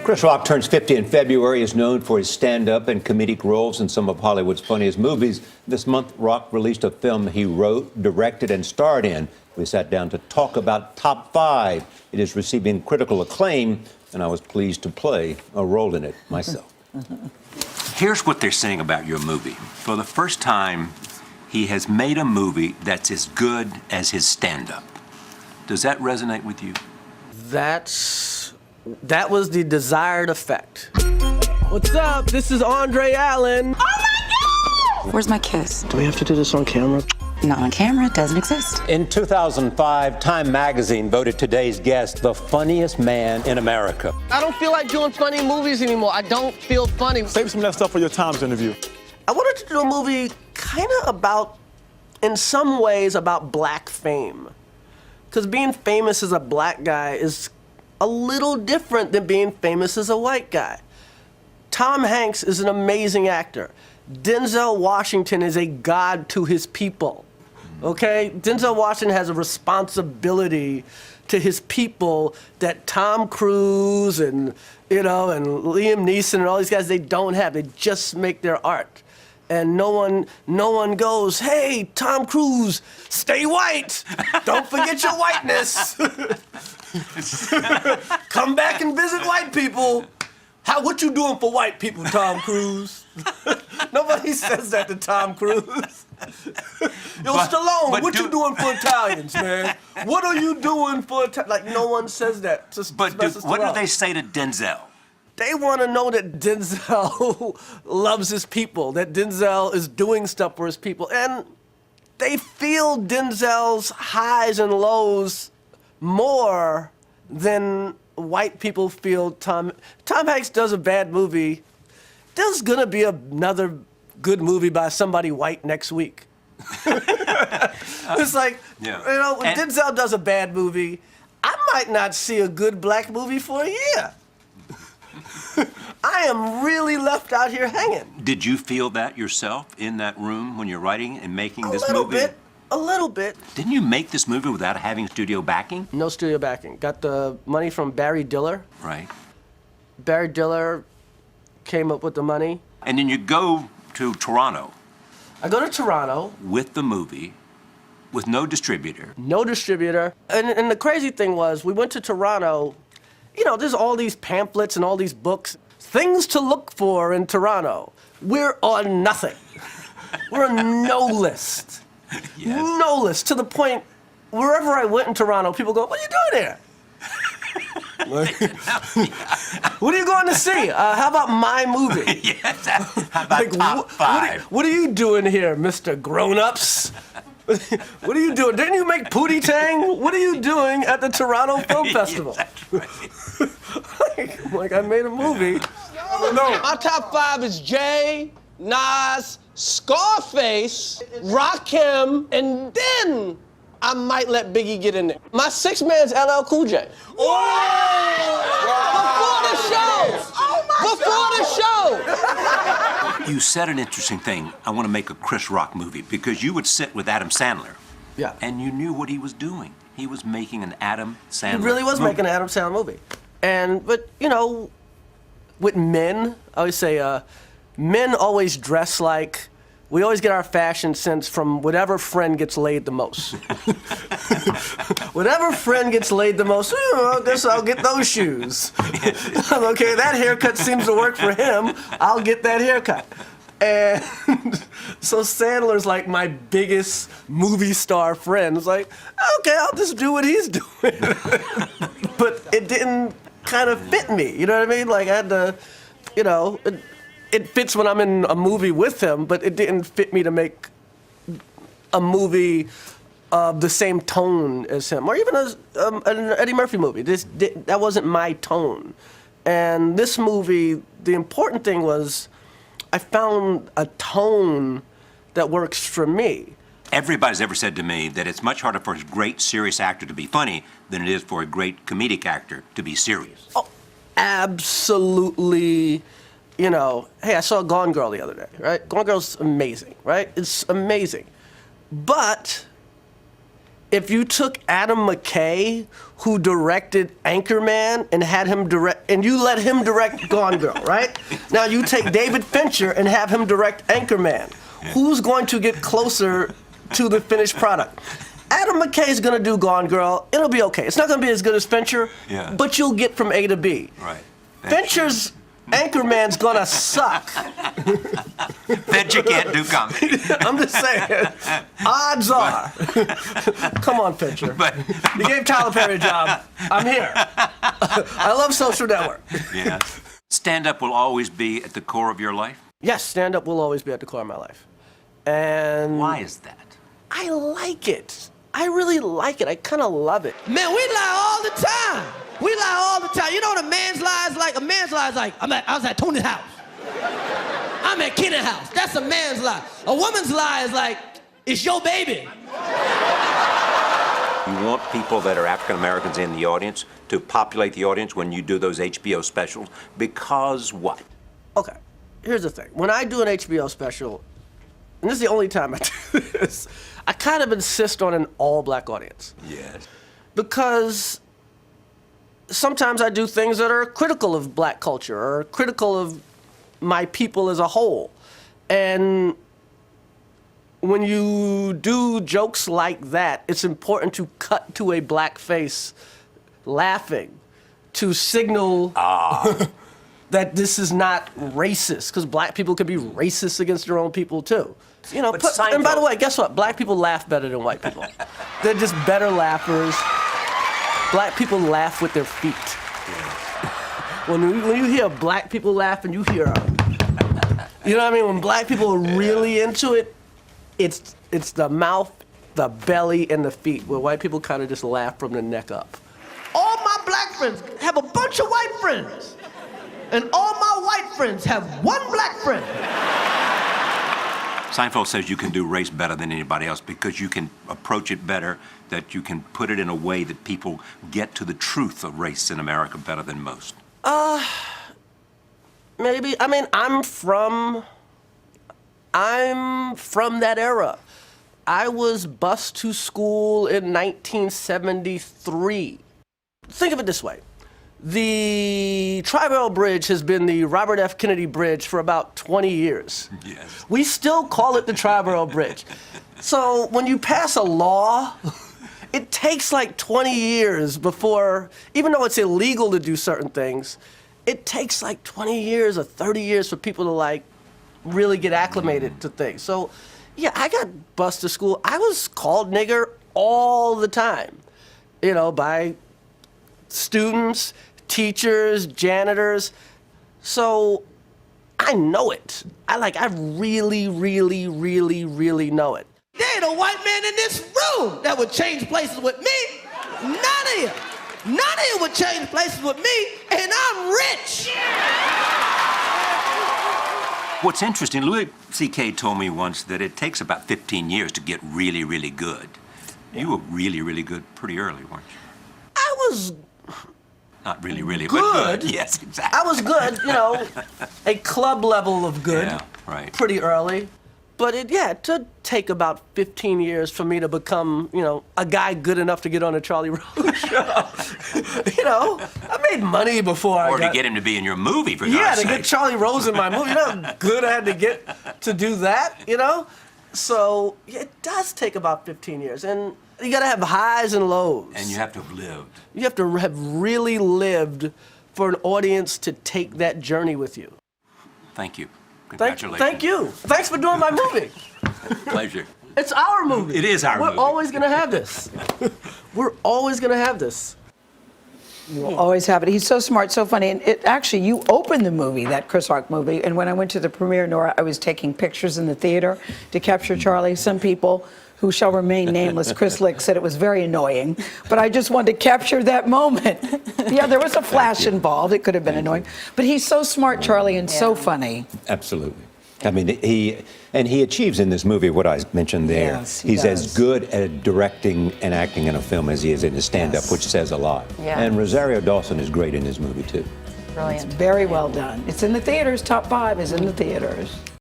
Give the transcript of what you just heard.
Chris Rock turns 50 in February, is known for his stand-up and comedic roles in some of Hollywood's funniest movies. This month, Rock released a film he wrote, directed, and starred in. We sat down to talk about Top 5. It is receiving critical acclaim, and I was pleased to play a role in it myself. Here's what they're saying about your movie. For the first time, he has made a movie that's as good as his stand-up. Does that resonate with you? That was the desired effect. What's up? This is Andre Allen. Oh my God! Where's my kiss? Do we have to do this on camera? Not on camera, it doesn't exist. In 2005, Time magazine voted today's guest the funniest man in America. I don't feel like doing funny movies anymore. I don't feel funny. Save some of that stuff for your Times interview. I wanted to do a movie kind of about, in some ways, about black fame. Because being famous as a black guy is a little different than being famous as a white guy. Tom Hanks is an amazing actor. Denzel Washington is a god to his people, okay? Denzel Washington has a responsibility to his people that Tom Cruise and Liam Neeson and all these guys, they don't have. They just make their art. And no one goes, hey, Tom Cruise, stay white. Don't forget your whiteness. Come back and visit white people. What you doing for white people, Tom Cruise? Nobody says that to Tom Cruise. Yo, Stallone, what you doing for Italians, man? What are you doing for Italians? Like, no one says that. What do they say to Denzel? They want to know that Denzel loves his people, that Denzel is doing stuff for his people. And they feel Denzel's highs and lows more than white people feel Tom Hanks does a bad movie. There's going to be another good movie by somebody white next week. It's like, when Denzel does a bad movie, I might not see a good black movie for a year. I am really left out here hanging. Did you feel that yourself in that room when you're writing and making this movie? A little bit. Didn't you make this movie without having studio backing? No studio backing. Got the money from Barry Diller. Right. Barry Diller came up with the money. And then you go to Toronto. I go to Toronto. With the movie, with no distributor. No distributor. And the crazy thing was, we went to Toronto. There's all these pamphlets and all these books. Things to look for in Toronto. We're on nothing. We're on no list. Yes. No list. To the point, wherever I went in Toronto, people go, what are you doing here? What are you going to see? How about my movie? Yes, how about Top 5? What are you doing here, Mr. Grown-Ups? What are you doing? Didn't you make Pootie Tang? What are you doing at the Toronto Film Festival? Yes, that's right. like, I made a movie. No. My top 5 is Jay, Nas, Scarface, Rakim, and then I might let Biggie get in there. My 6th man's LL Cool J. Before the show! Before the show! You said an interesting thing. I want to make a Chris Rock movie because you would sit with Adam Sandler. Yeah. And you knew what he was doing. He was making an Adam Sandler He really was movie. making an Adam Sandler movie. But with men, I always say, men always dress like, we always get our fashion sense from whatever friend gets laid the most. Whatever friend gets laid the most, I guess I'll get those shoes. Okay, that haircut seems to work for him, I'll get that haircut. And so Sandler's like my biggest movie star friend. It's like, okay, I'll just do what he's doing. But it didn't kind of fit me, you know what I mean? Like I had to, it fits when I'm in a movie with him, but it didn't fit me to make a movie of the same tone as him, or even an Eddie Murphy movie. That wasn't my tone. And this movie, the important thing was I found a tone that works for me. Everybody's ever said to me that it's much harder for a great serious actor to be funny than it is for a great comedic actor to be serious. Oh, absolutely. Hey, I saw Gone Girl the other day, right? Gone Girl's amazing, right? It's amazing. But if you took Adam McKay, who directed Anchorman, and had him direct, and you let him direct Gone Girl, right? Now you take David Fincher and have him direct Anchorman. Who's going to get closer to the finished product? Adam McKay is going to do Gone Girl. It'll be okay. It's not going to be as good as Fincher, Yeah. but you'll get from A to B. Right. Fincher's Anchorman's gonna suck. That you can't do comedy. I'm just saying. Odds are. Come on, Fincher. But You gave Tyler Perry a job. I'm here. I love Social Network. yeah. Stand-up will always be at the core of your life? Yes, stand-up will always be at the core of my life. And Why is that? I like it. I really like it. I kind of love it. Man, we lie all the time. We lie all the time. You know what a man's lie is like? A man's lie is like, I was at Tony's house. I'm at Kenny's house. That's a man's lie. A woman's lie is like, it's your baby. You want people that are African Americans in the audience to populate the audience when you do those HBO specials because what? Okay, here's the thing. When I do an HBO special, and this is the only time I do this, I kind of insist on an all-black audience. Yes. Because sometimes I do things that are critical of black culture or critical of my people as a whole. And when you do jokes like that, it's important to cut to a black face laughing to signal that this is not racist, because black people can be racist against their own people too. You know, But and by the Seinfeld- way, guess what? Black people laugh better than white people. They're just better laughers. Black people laugh with their feet. When you hear black people laugh and you hear, you know what I mean? When black people are really into it, it's the mouth, the belly, and the feet. Where white people kind of just laugh from the neck up. All my black friends have a bunch of white friends. And all my white friends have one black friend. Seinfeld says you can do race better than anybody else because you can approach it better, that you can put it in a way that people get to the truth of race in America better than most. Maybe. I mean, I'm from that era. I was bused to school in 1973. Think of it this way. The Tri-Rail Bridge has been the Robert F. Kennedy Bridge for about 20 years. Yes. We still call it the Tri-Rail Bridge. So when you pass a law, it takes like 20 years before, even though it's illegal to do certain things, it takes like 20 years or 30 years for people to like really get acclimated to things. So yeah, I got bused to school. I was called nigger all the time, you know, by students, teachers, janitors. So I know it. I really, really, really, really know it. There ain't a white man in this room that would change places with me. None of you. None of you would change places with me, and I'm rich. What's interesting, Louis C.K. told me once that it takes about 15 years to get really, really good. You were really, really good pretty early, weren't you? I was Not really, really, good. but good. Yes, exactly. I was good, you know, a club level of good. Yeah, right. Pretty early. But it did take about 15 years for me to become, you know, a guy good enough to get on a Charlie Rose show. You know, I made money before Or I got... to get him to be in your movie, for Yeah, God's to sake. get Charlie Rose in my movie. You know how good I had to get to do that, you know? So it does take about 15 years. And you got to have highs and lows. And you have to have lived. You have to have really lived for an audience to take that journey with you. Thank you. Thank Congratulations. you. Thanks for doing my movie. Pleasure. It's our movie. It is our movie. We're always going to have this. We're always going to have this. We'll always have it. He's so smart, so funny. And it actually, you opened the movie, that Chris Rock movie. And when I went to the premiere, Nora, I was taking pictures in the theater to capture Charlie. Some people who shall remain nameless, Chris Lick, said it was very annoying. But I just wanted to capture that moment. Yeah, there was a flash involved. It could have been annoying. But he's so smart, Charlie, and so funny. Absolutely. I mean, he achieves in this movie what I mentioned there. Yes, he He's does. as good at directing and acting in a film as he is in his stand-up, Yes. which says a lot. Yeah. And Rosario Dawson is great in his movie, too. Brilliant. Very well done. It's in the theaters. Top 5 is in the theaters.